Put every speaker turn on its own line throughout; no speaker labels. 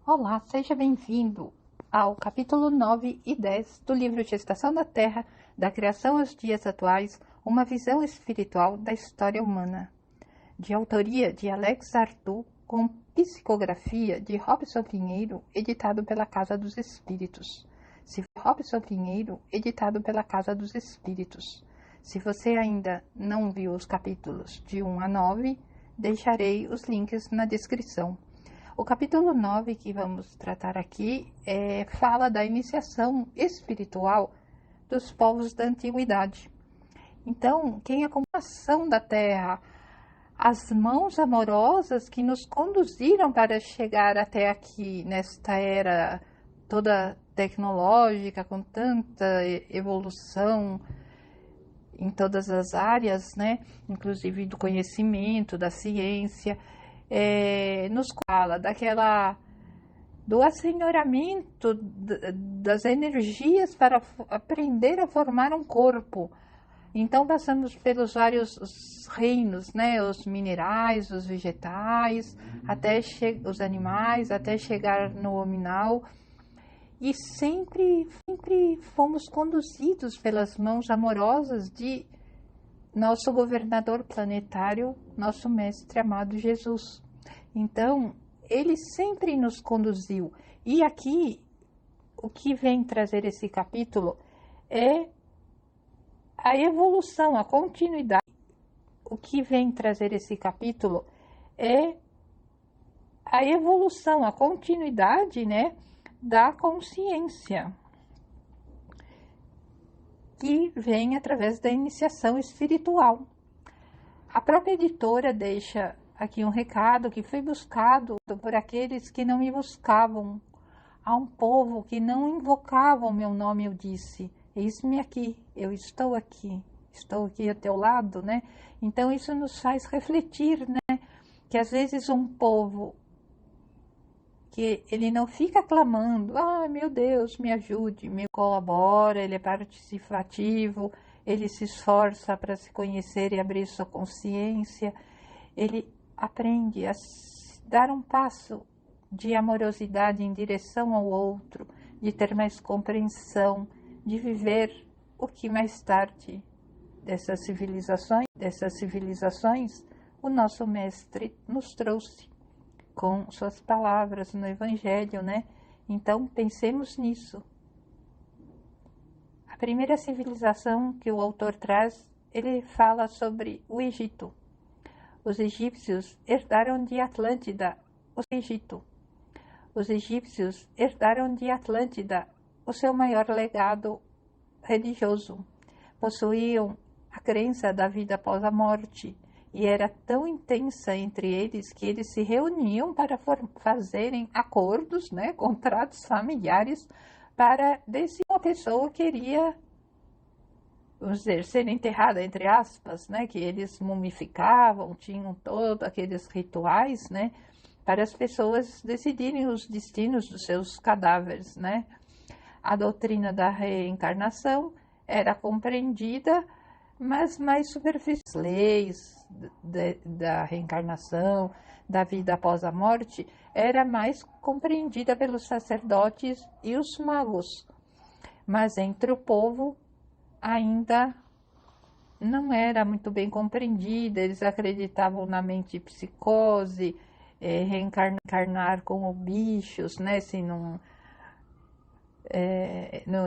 Olá, seja bem-vindo ao capítulo 9 e 10 do livro Gestação da Terra, da Criação aos Dias Atuais, uma visão espiritual da história humana, de autoria de Alex Arthur, com psicografia de Robson Pinheiro, editado pela Casa dos Espíritos. Robson Pinheiro, editado pela Casa dos Espíritos. Se você ainda não viu os capítulos de 1 a 9, deixarei os links na descrição. O capítulo 9 que vamos tratar aqui fala da iniciação espiritual dos povos da antiguidade. Então, quem é a comunicação da Terra, as mãos amorosas que nos conduziram para chegar até aqui, nesta era toda tecnológica, com tanta evolução em todas as áreas, né? Inclusive do conhecimento, da ciência. Nos fala do assenhoramento das energias para aprender a formar um corpo. Então passamos pelos vários reinos, né? Os minerais, os vegetais, até os animais, até chegar no hominal. E sempre fomos conduzidos pelas mãos amorosas de nosso governador planetário, nosso mestre amado Jesus. Então, ele sempre nos conduziu. E aqui, o que vem trazer esse capítulo é a evolução, a continuidade. O que vem trazer esse capítulo é a evolução, a continuidade, né, da consciência, que vem através da iniciação espiritual. A própria editora deixa aqui um recado que foi buscado por aqueles que não me buscavam. Há um povo que não invocava o meu nome, eu disse, eis-me aqui, eu estou aqui a teu lado, né? Então isso nos faz refletir, né? Que às vezes um povo que ele não fica clamando, meu Deus, me ajude, me colabora, ele é participativo, ele se esforça para se conhecer e abrir sua consciência, ele aprende a dar um passo de amorosidade em direção ao outro, de ter mais compreensão, de viver o que mais tarde dessas civilizações, o nosso mestre nos trouxe com suas palavras no Evangelho, né? Então, pensemos nisso. A primeira civilização que o autor traz, ele fala sobre o Egito. Os egípcios herdaram de Atlântida o Egito. Os egípcios herdaram de Atlântida o seu maior legado religioso. Possuíam a crença da vida após a morte, e era tão intensa entre eles que eles se reuniam para fazerem acordos, né, contratos familiares, para se uma pessoa queria, vamos dizer, ser enterrada, entre aspas, né, que eles mumificavam, tinham todos aqueles rituais, né, para as pessoas decidirem os destinos dos seus cadáveres, né. A doutrina da reencarnação era compreendida, mas mais superficiais leis da reencarnação, da vida após a morte, era mais compreendida pelos sacerdotes e os magos. Mas entre o povo ainda não era muito bem compreendida, eles acreditavam na mente psicose, reencarnar como bichos, né, se não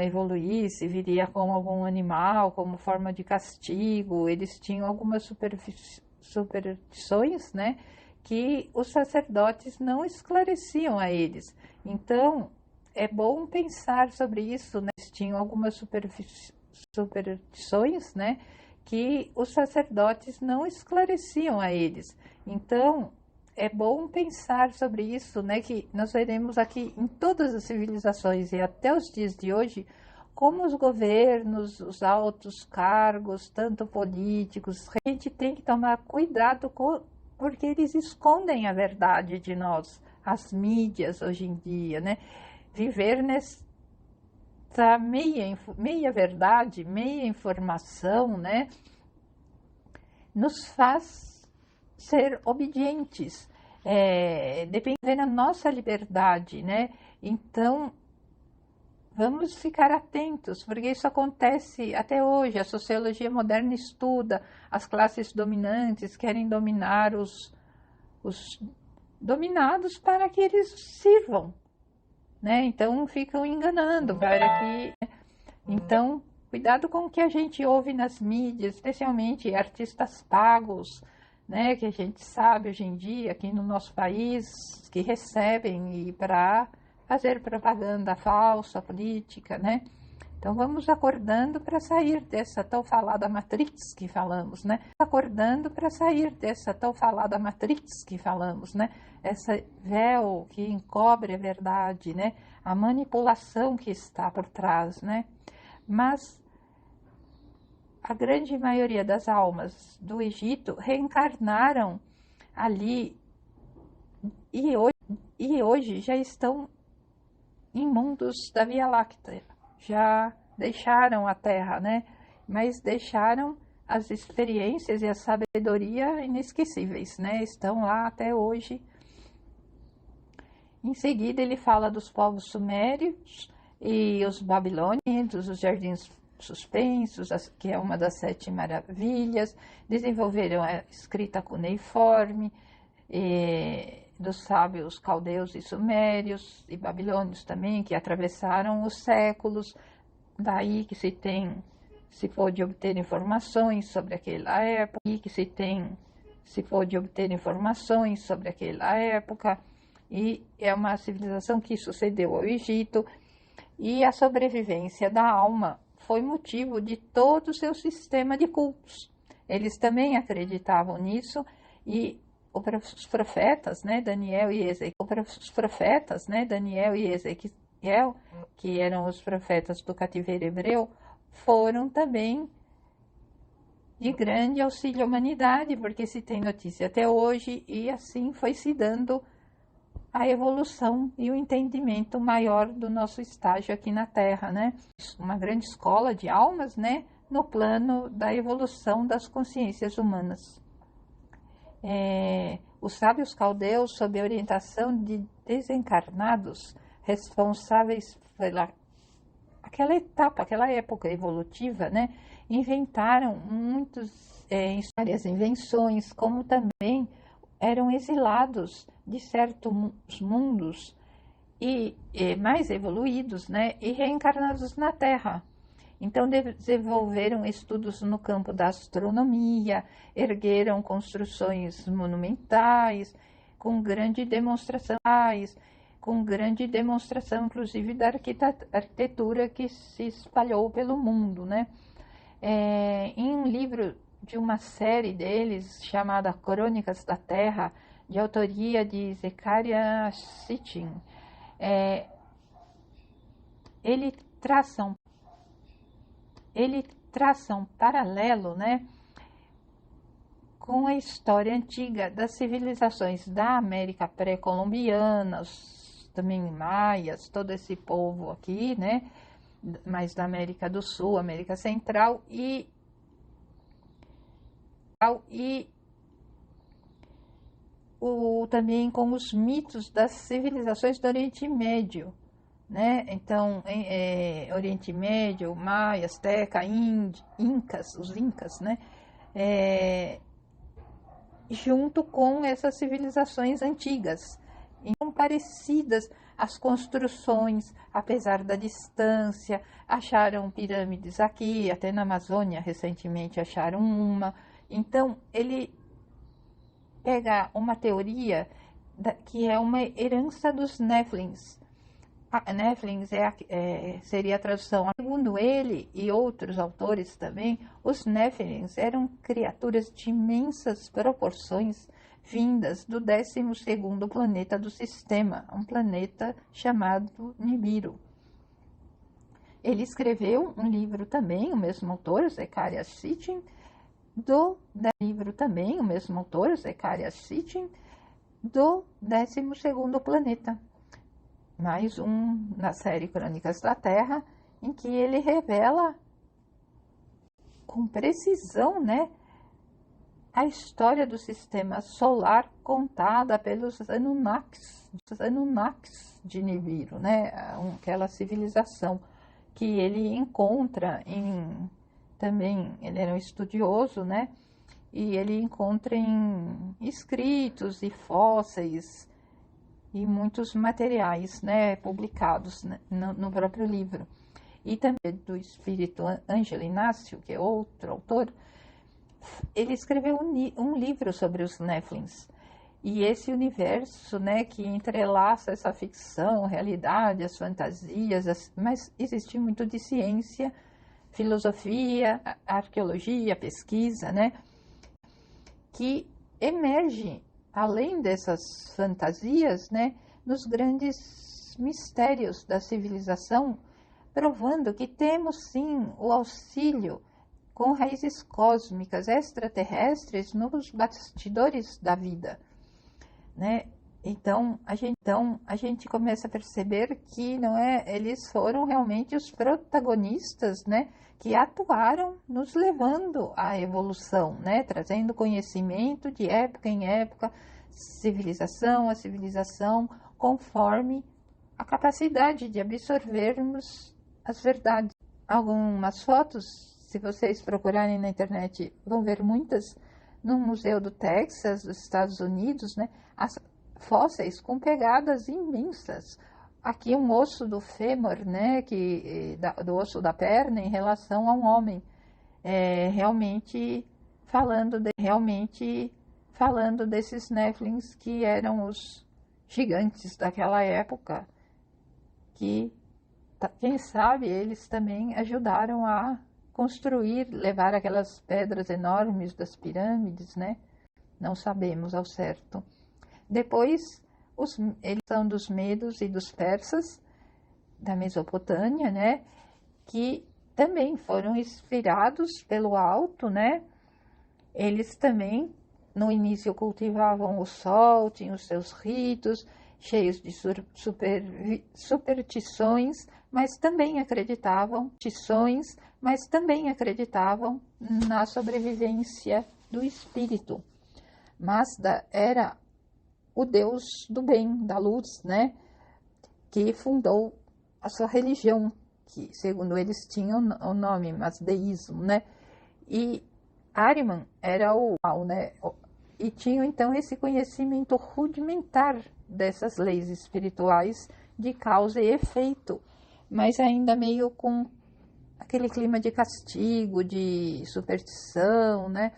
evoluísse, viria como algum animal, como forma de castigo. Eles tinham algumas superstições, né, que os sacerdotes não esclareciam a eles. Então, é bom pensar sobre isso, né? Eles tinham algumas superstições, né, que os sacerdotes não esclareciam a eles. Então, é bom pensar sobre isso, né, que nós veremos aqui em todas as civilizações e até os dias de hoje, como os governos, os altos cargos, tanto políticos, a gente tem que tomar cuidado porque eles escondem a verdade de nós, as mídias hoje em dia, né? Viver nessa meia verdade, meia informação, né, nos faz ser obedientes. depende da nossa liberdade, né? Então, vamos ficar atentos, porque isso acontece até hoje. A sociologia moderna estuda, as classes dominantes querem dominar os dominados para que eles sirvam, né? Então ficam enganando para que. Então, cuidado com o que a gente ouve nas mídias, especialmente artistas pagos, né? Que a gente sabe hoje em dia aqui no nosso país que recebem e para fazer propaganda falsa, política, né? Então vamos acordando para sair dessa tão falada matrix que falamos, né? Acordando para sair dessa tão falada matrix que falamos, né? Essa véu que encobre a verdade, né? A manipulação que está por trás, né? Mas a grande maioria das almas do Egito reencarnaram ali e hoje já estão em mundos da Via Láctea. Já deixaram a Terra, né? Mas deixaram as experiências e a sabedoria inesquecíveis, né? Estão lá até hoje. Em seguida, ele fala dos povos sumérios e os babilônios, os jardins suspensos, que é uma das 7 maravilhas. Desenvolveram a escrita cuneiforme, dos sábios caldeus e sumérios e babilônios também, que atravessaram os séculos. Daí que se pôde obter informações sobre aquela época, e é uma civilização que sucedeu ao Egito, e a sobrevivência da alma foi motivo de todo o seu sistema de cultos. Eles também acreditavam nisso, e os profetas, né, Daniel e Ezequiel, que eram os profetas do cativeiro hebreu, foram também de grande auxílio à humanidade, porque se tem notícia até hoje, e assim foi se dando a evolução e o entendimento maior do nosso estágio aqui na Terra, né? Uma grande escola de almas, né, no plano da evolução das consciências humanas. Os sábios caldeus, sob a orientação de desencarnados responsáveis pela aquela época evolutiva, né, inventaram várias invenções, como também eram exilados de certos mundos e mais evoluídos, né, e reencarnados na Terra. Então desenvolveram estudos no campo da astronomia, ergueram construções monumentais, com grande demonstração, inclusive da arquitetura que se espalhou pelo mundo, né? Em um livro de uma série deles, chamada Crônicas da Terra, de autoria de Zecharia Sitchin, ele traça um paralelo, né, com a história antiga das civilizações da América pré-colombiana, também maias, todo esse povo aqui, né, mais da América do Sul, América Central e também com os mitos das civilizações do Oriente Médio, né? Então, Oriente Médio, Maia, Azteca, os Incas, né? Junto com essas civilizações antigas, então parecidas as construções, apesar da distância. Acharam pirâmides aqui, até na Amazônia recentemente acharam uma. Então ele pega uma teoria que é uma herança dos Nephilims. Nephilims seria a tradução. Segundo ele e outros autores também, os Nephilims eram criaturas de imensas proporções vindas do 12º planeta do sistema, um planeta chamado Nibiru. Ele escreveu um livro também, o mesmo autor, Zecharia Sitchin, do 12º planeta. Mais um na série Crônicas da Terra, em que ele revela com precisão, né, a história do sistema solar contada pelos Anunnakis de Nibiru, né? Aquela civilização que ele encontra também, ele era um estudioso, né? E ele encontra em escritos e fósseis e muitos materiais, né, publicados, né, no próprio livro. E também do espírito Ângelo Inácio, que é outro autor, ele escreveu um livro sobre os Néflins. E esse universo, né, que entrelaça essa ficção, realidade, as fantasias, mas existe muito de ciência, filosofia, arqueologia, pesquisa, né, que emerge, além dessas fantasias, né, nos grandes mistérios da civilização, provando que temos sim o auxílio com raízes cósmicas extraterrestres nos bastidores da vida, né? Então a gente começa a perceber que não é, eles foram realmente os protagonistas, né, que atuaram nos levando à evolução, né, trazendo conhecimento de época em época, civilização a civilização, conforme a capacidade de absorvermos as verdades. Algumas fotos, se vocês procurarem na internet, vão ver muitas no Museu do Texas, dos Estados Unidos, né, as fósseis com pegadas imensas. Aqui um osso do fêmur, né, do osso da perna em relação a um homem, realmente falando desses Néflins que eram os gigantes daquela época, que quem sabe eles também ajudaram a construir, levar aquelas pedras enormes das pirâmides, né? Não sabemos ao certo. Depois, eles são dos medos e dos persas, da Mesopotâmia, né? Que também foram inspirados pelo alto, né? Eles também, no início, cultivavam o sol, tinham os seus ritos, cheios de superstições, mas também acreditavam na sobrevivência do espírito. Mazda era o deus do bem, da luz, né, que fundou a sua religião, que segundo eles tinham o nome mazdeísmo, né, e Ahriman era o mal, né, e tinham então esse conhecimento rudimentar dessas leis espirituais de causa e efeito, mas ainda meio com aquele clima de castigo, de superstição, né?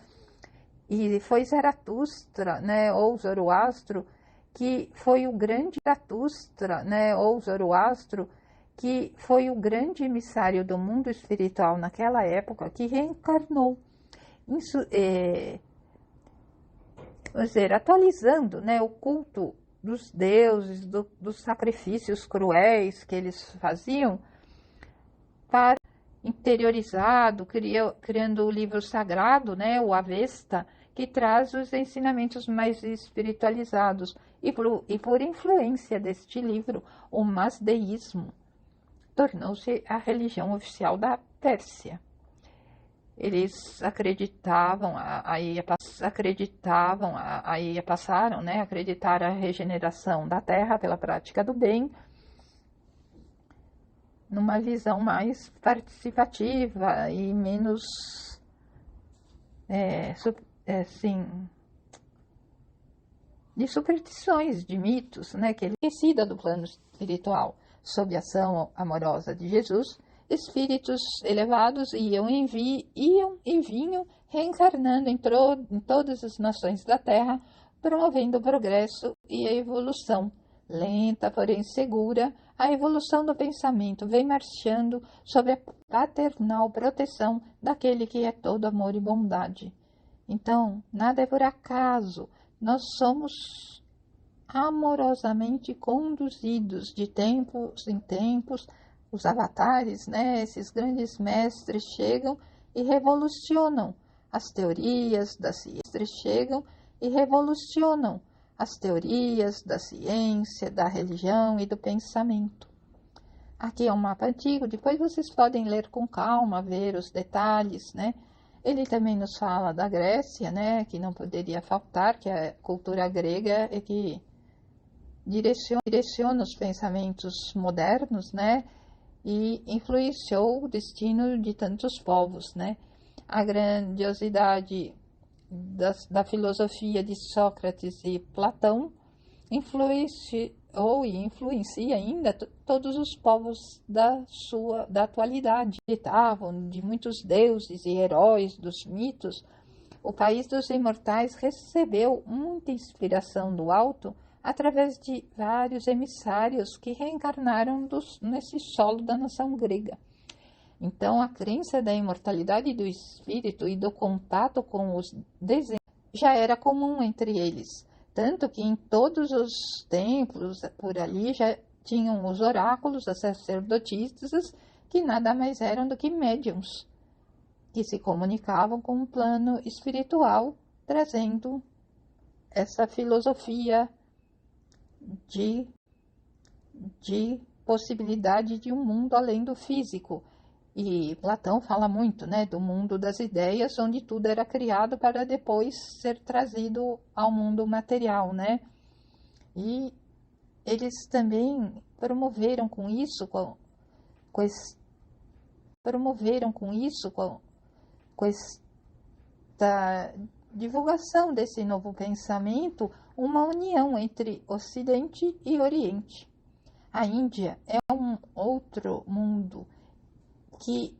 E foi Zaratustra, né, ou Zoroastro, que foi o grande Zaratustra, né, ou Zoroastro, que foi o grande emissário do mundo espiritual naquela época, que reencarnou, vamos dizer, atualizando, né, o culto dos deuses, dos sacrifícios cruéis que eles faziam, para interiorizado, criando o livro sagrado, né, o Avesta, que traz os ensinamentos mais espiritualizados. E por influência deste livro, o mazdeísmo tornou-se a religião oficial da Pérsia. Eles acreditavam, passaram, né, a acreditar a regeneração da terra pela prática do bem, numa visão mais participativa e menos, de superstições, de mitos, né, que ele esquecida do plano espiritual. Sob a ação amorosa de Jesus, espíritos elevados iam e vinham reencarnando em todas as nações da Terra, promovendo o progresso e a evolução. Lenta, porém segura, a evolução do pensamento vem marchando sob a paternal proteção daquele que é todo amor e bondade. Então, nada é por acaso, nós somos amorosamente conduzidos de tempos em tempos. Os avatares, né, esses grandes mestres chegam e revolucionam as teorias da ciência, da religião e do pensamento. Aqui é um mapa antigo, depois vocês podem ler com calma, ver os detalhes, né? Ele também nos fala da Grécia, né, que não poderia faltar, que a cultura grega é que direciona os pensamentos modernos, né, e influenciou o destino de tantos povos, né. A grandiosidade da filosofia de Sócrates e Platão influenciou e influencia ainda todos os povos da atualidade. Acreditavam de muitos deuses e heróis dos mitos. O país dos imortais recebeu muita inspiração do alto através de vários emissários que reencarnaram nesse solo da nação grega. Então, a crença da imortalidade do espírito e do contato com os desenhos já era comum entre eles, tanto que em todos os templos por ali já tinham os oráculos, as sacerdotisas, que nada mais eram do que médiums, que se comunicavam com o plano espiritual, trazendo essa filosofia de possibilidade de um mundo além do físico. E Platão fala muito, né, do mundo das ideias, onde tudo era criado para depois ser trazido ao mundo material, né? E eles também promoveram com isso, com esta divulgação desse novo pensamento, uma união entre Ocidente e Oriente. A Índia é um outro mundo, que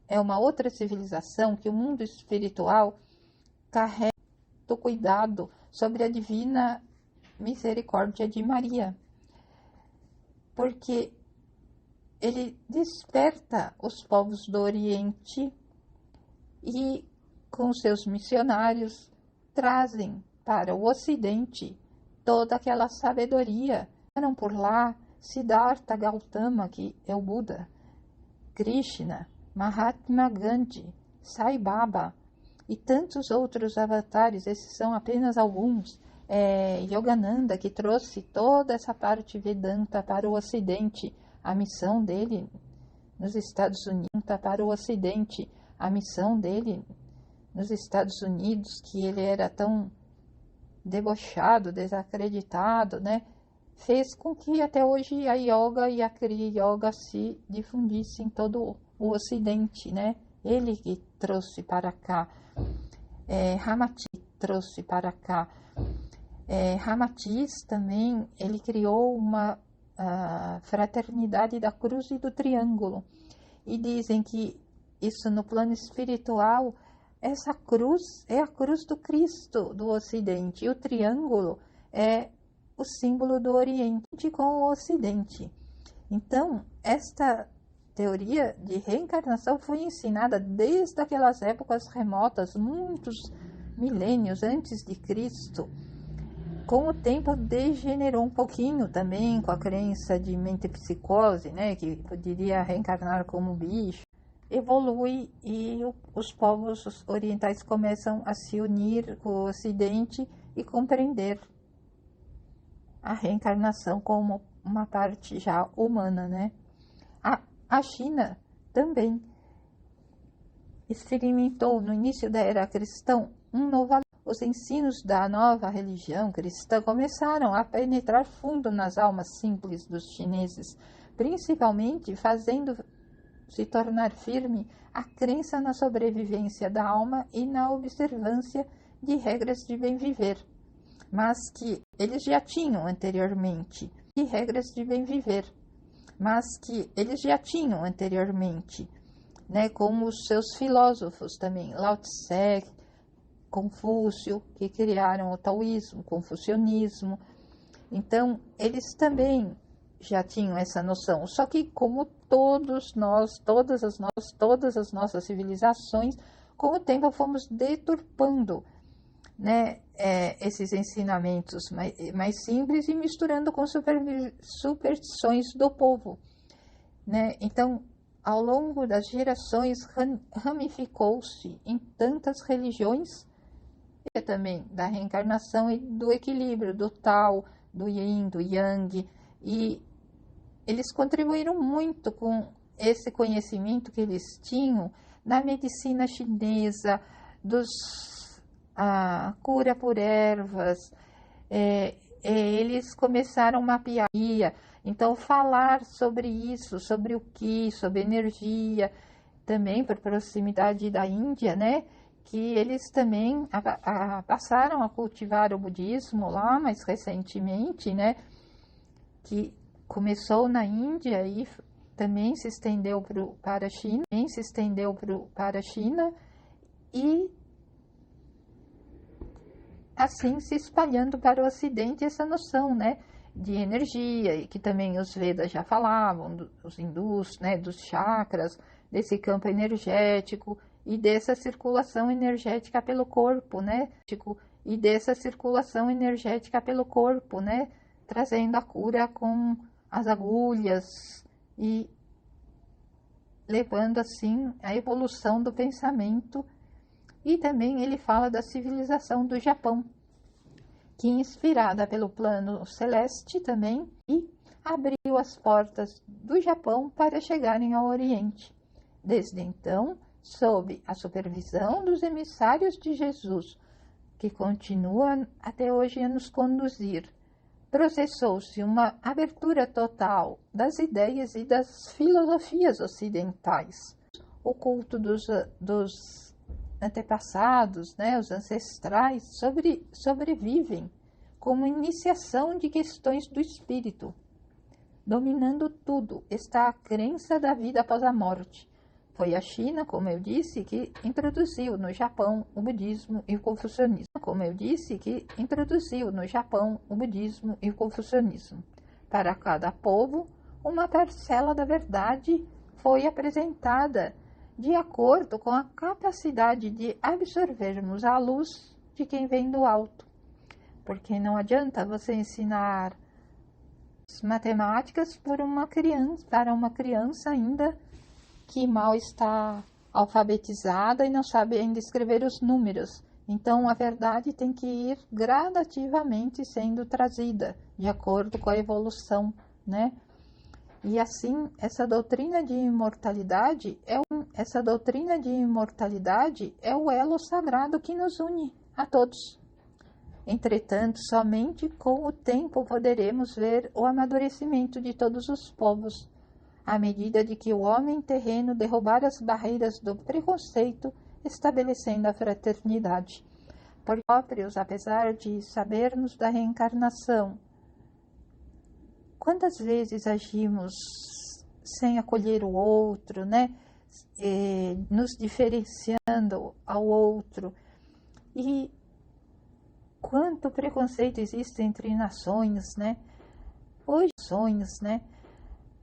é uma outra civilização que o mundo espiritual carrega do cuidado sobre a divina misericórdia de Maria, porque ele desperta os povos do Oriente e, com seus missionários, trazem para o Ocidente toda aquela sabedoria. Eram por lá Siddhartha Gautama, que é o Buda, Krishna, Mahatma Gandhi, Sai Baba e tantos outros avatares. Esses são apenas alguns. Yogananda, que trouxe toda essa parte Vedanta para o Ocidente, a missão dele nos Estados Unidos, para o Ocidente, a missão dele nos Estados Unidos, que ele era tão debochado, desacreditado, né? Fez com que até hoje a yoga e a Kriya Yoga se difundissem em todo o Ocidente, né? Ele que trouxe para cá. Ramati trouxe para cá. Ramatiz também, ele criou uma fraternidade da cruz e do triângulo. E dizem que isso no plano espiritual, essa cruz é a cruz do Cristo do Ocidente. E o triângulo é o símbolo do Oriente com o Ocidente. Então, esta teoria de reencarnação foi ensinada desde aquelas épocas remotas, muitos milênios antes de Cristo. Com o tempo degenerou um pouquinho também com a crença de mentepsicose, né, que poderia reencarnar como bicho. Evolui e os povos orientais começam a se unir com o Ocidente e compreender a reencarnação como uma parte já humana, né? A China também experimentou no início da era cristã um novo. Os ensinos da nova religião cristã começaram a penetrar fundo nas almas simples dos chineses, principalmente fazendo se tornar firme a crença na sobrevivência da alma e na observância de regras de bem viver, mas que eles já tinham anteriormente, né, como os seus filósofos também, Lao Tse, Confúcio, que criaram o taoísmo, o confucionismo. Então, eles também já tinham essa noção, só que como todas as nossas civilizações, com o tempo fomos deturpando, né, esses ensinamentos mais simples e misturando com superstições do povo, né? Então, ao longo das gerações, ramificou-se em tantas religiões, e também da reencarnação e do equilíbrio, do Tao, do Yin, do Yang, e eles contribuíram muito com esse conhecimento que eles tinham na medicina chinesa, a cura por ervas, eles começaram a mapear. Então, falar sobre isso, sobre o Qi, sobre energia, também por proximidade da Índia, né? Que eles também passaram a cultivar o budismo lá mais recentemente, né? Que começou na Índia e também se estendeu para a China, e assim se espalhando para o Ocidente essa noção, né, de energia, e que também os Vedas já falavam, os hindus, né, dos chakras, desse campo energético e dessa circulação energética pelo corpo, né, trazendo a cura com as agulhas e levando assim a evolução do pensamento. E também ele fala da civilização do Japão, que inspirada pelo plano celeste também, e abriu as portas do Japão para chegarem ao Oriente. Desde então, sob a supervisão dos emissários de Jesus, que continua até hoje a nos conduzir, processou-se uma abertura total das ideias e das filosofias ocidentais. O culto dos antepassados, né, os ancestrais, sobrevivem como iniciação de questões do espírito. Dominando tudo está a crença da vida após a morte. Foi a China, como eu disse, que introduziu no Japão o budismo e o confucionismo. Para cada povo, uma parcela da verdade foi apresentada de acordo com a capacidade de absorvermos a luz de quem vem do alto. Porque não adianta você ensinar matemáticas para uma criança ainda que mal está alfabetizada e não sabe ainda escrever os números. Então, a verdade tem que ir gradativamente sendo trazida, de acordo com a evolução, né? E assim, essa doutrina de imortalidade é o elo sagrado que nos une a todos. Entretanto, somente com o tempo poderemos ver o amadurecimento de todos os povos, à medida de que o homem terreno derrubar as barreiras do preconceito, estabelecendo a fraternidade. Por próprios, apesar de sabermos da reencarnação, quantas vezes agimos sem acolher o outro, né? Nos diferenciando ao outro, e quanto preconceito existe entre nações, né?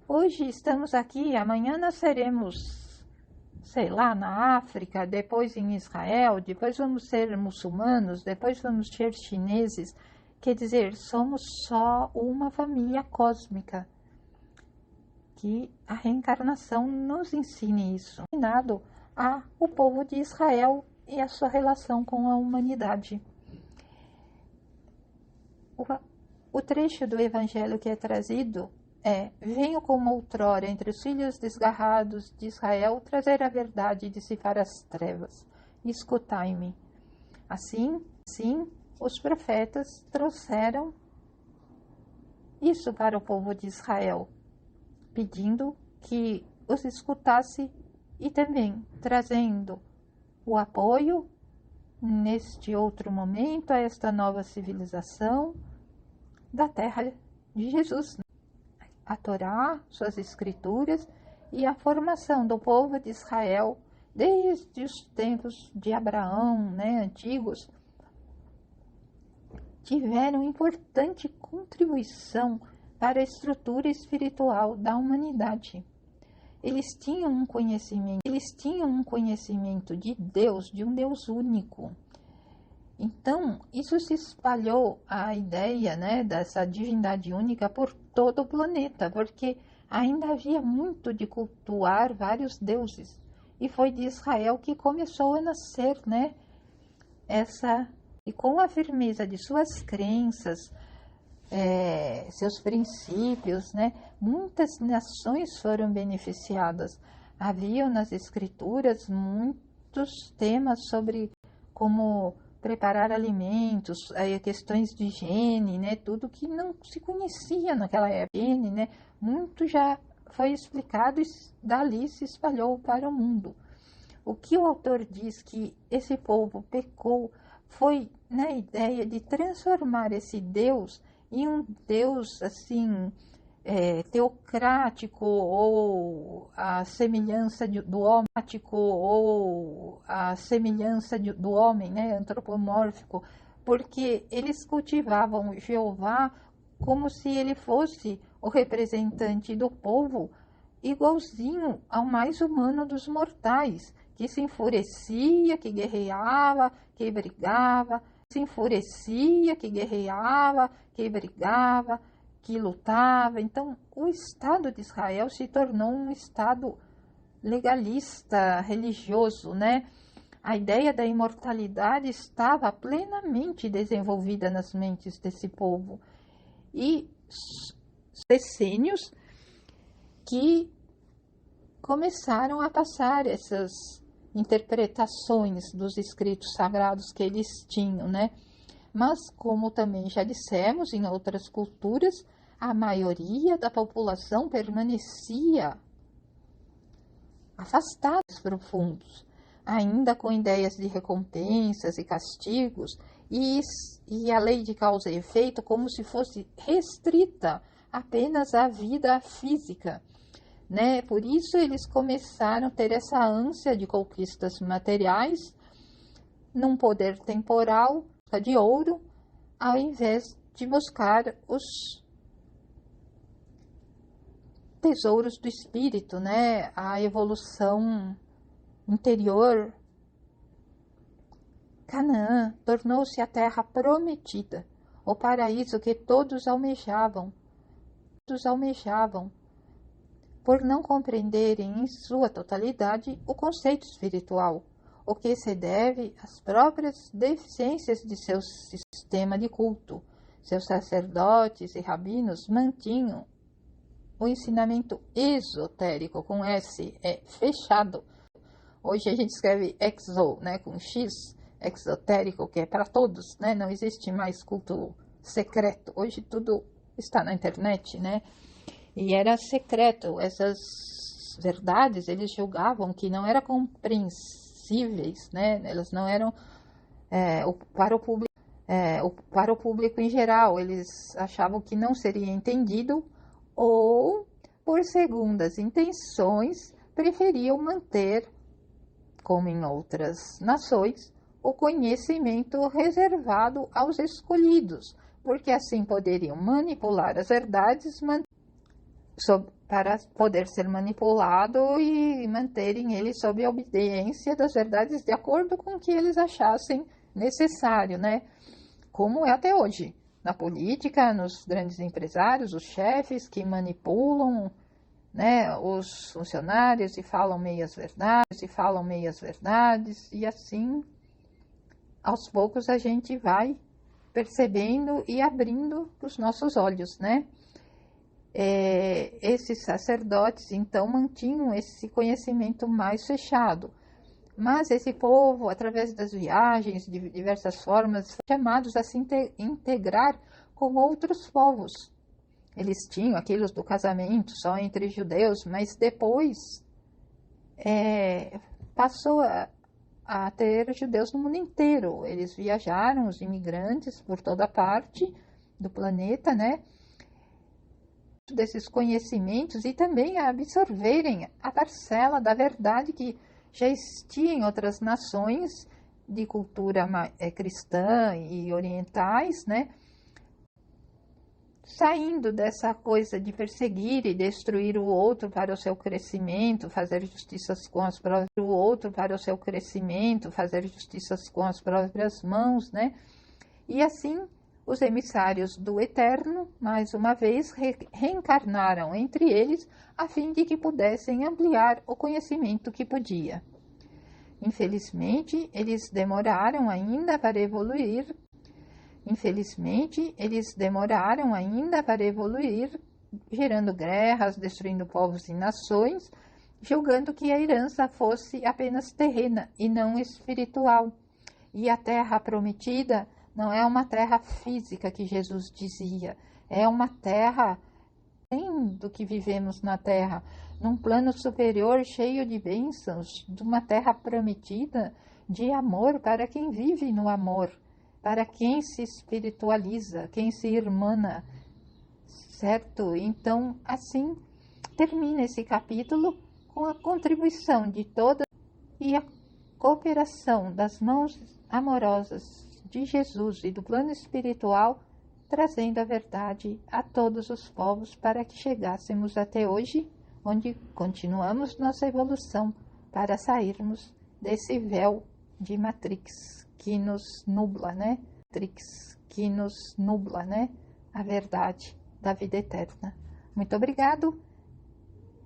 Hoje estamos aqui, amanhã nós seremos, sei lá, na África, depois em Israel, depois vamos ser muçulmanos, depois vamos ser chineses. Quer dizer, somos só uma família cósmica. Que a reencarnação nos ensine isso. Ensinado ao povo de Israel e a sua relação com a humanidade. O trecho do Evangelho que é trazido é: venho como outrora entre os filhos desgarrados de Israel trazer a verdade e dissipar as trevas. Escutai-me. Assim, os profetas trouxeram isso para o povo de Israel, pedindo que os escutasse e também trazendo o apoio neste outro momento a esta nova civilização da terra de Jesus. A Torá, suas escrituras e a formação do povo de Israel desde os tempos de Abraão, né, antigos, tiveram importante contribuição para a estrutura espiritual da humanidade. Eles tinham um conhecimento de Deus, de um Deus único. Então, isso se espalhou, a ideia, né, dessa divindade única por todo o planeta, porque ainda havia muito de cultuar vários deuses. E foi de Israel que começou a nascer, né, e com a firmeza de suas crenças, seus princípios, né, muitas nações foram beneficiadas. Haviam nas escrituras muitos temas sobre como preparar alimentos, questões de higiene, né? Tudo que não se conhecia naquela época, higiene, né? Muito já foi explicado e dali se espalhou para o mundo. O que o autor diz que esse povo pecou foi na ideia de transformar esse Deus em um Deus assim teocrático ou a semelhança do homem, ou a semelhança do homem, né, antropomórfico, porque eles cultivavam Jeová como se ele fosse o representante do povo, igualzinho ao mais humano dos mortais, que se enfurecia, que guerreava, que brigava, se enfurecia, que guerreava, que brigava, que lutava. Então, o Estado de Israel se tornou um Estado legalista, religioso, né? A ideia da imortalidade estava plenamente desenvolvida nas mentes desse povo. E essênios que começaram a passar essas interpretações dos escritos sagrados que eles tinham, né? Mas, como também já dissemos, em outras culturas, a maioria da população permanecia afastada dos profundos, ainda com ideias de recompensas e castigos, e a lei de causa e efeito como se fosse restrita apenas à vida física, né? Por isso eles começaram a ter essa ânsia de conquistas materiais, num poder temporal de ouro, ao invés de buscar os tesouros do espírito, né? A evolução interior. Canaã tornou-se a terra prometida, o paraíso que todos almejavam, por não compreenderem em sua totalidade o conceito espiritual, o que se deve às próprias deficiências de seu sistema de culto. Seus sacerdotes e rabinos mantinham o ensinamento esotérico, com S, fechado. Hoje a gente escreve exo, né, com X, exotérico, que é para todos, né? Não existe mais culto secreto. Hoje tudo está na internet, né? E era secreto. Essas verdades eles julgavam que não eram compreensíveis, né? Elas não eram para o público em geral. Eles achavam que não seria entendido ou, por segundas intenções, preferiam manter, como em outras nações, o conhecimento reservado aos escolhidos, porque assim poderiam manipular as verdades para poder ser manipulado e manterem ele sob a obediência das verdades de acordo com o que eles achassem necessário, né? Como é até hoje, na política, nos grandes empresários, os chefes que manipulam, né, os funcionários e falam meias verdades, e assim, aos poucos, a gente vai percebendo e abrindo os nossos olhos, né? Esses sacerdotes, então, mantinham esse conhecimento mais fechado. Mas esse povo, através das viagens, de diversas formas, chamados a se integrar com outros povos. Eles tinham aqueles do casamento só entre judeus, mas depois passou a ter judeus no mundo inteiro. Eles viajaram, os imigrantes, por toda parte do planeta, né? Desses conhecimentos e também a absorverem a parcela da verdade que já existia em outras nações de cultura cristã e orientais, né? Saindo dessa coisa de perseguir e destruir o outro para o seu crescimento, fazer justiças com as próprias mãos, né? E assim, os emissários do Eterno, mais uma vez, reencarnaram entre eles, a fim de que pudessem ampliar o conhecimento que podia. Infelizmente, eles demoraram ainda para evoluir, gerando guerras, destruindo povos e nações, julgando que a herança fosse apenas terrena e não espiritual. E a terra prometida não é uma terra física que Jesus dizia, é uma terra além do que vivemos na terra, num plano superior cheio de bênçãos, de uma terra prometida de amor para quem vive no amor, para quem se espiritualiza, quem se irmana, certo? Então, assim, termina esse capítulo com a contribuição de todas e a cooperação das mãos amorosas de Jesus e do plano espiritual, trazendo a verdade a todos os povos para que chegássemos até hoje, onde continuamos nossa evolução para sairmos desse véu de Matrix que nos nubla, né? Matrix que nos nubla, né? A verdade da vida eterna. Muito obrigado.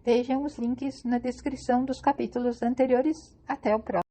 Vejam os links na descrição dos capítulos anteriores. Até o próximo.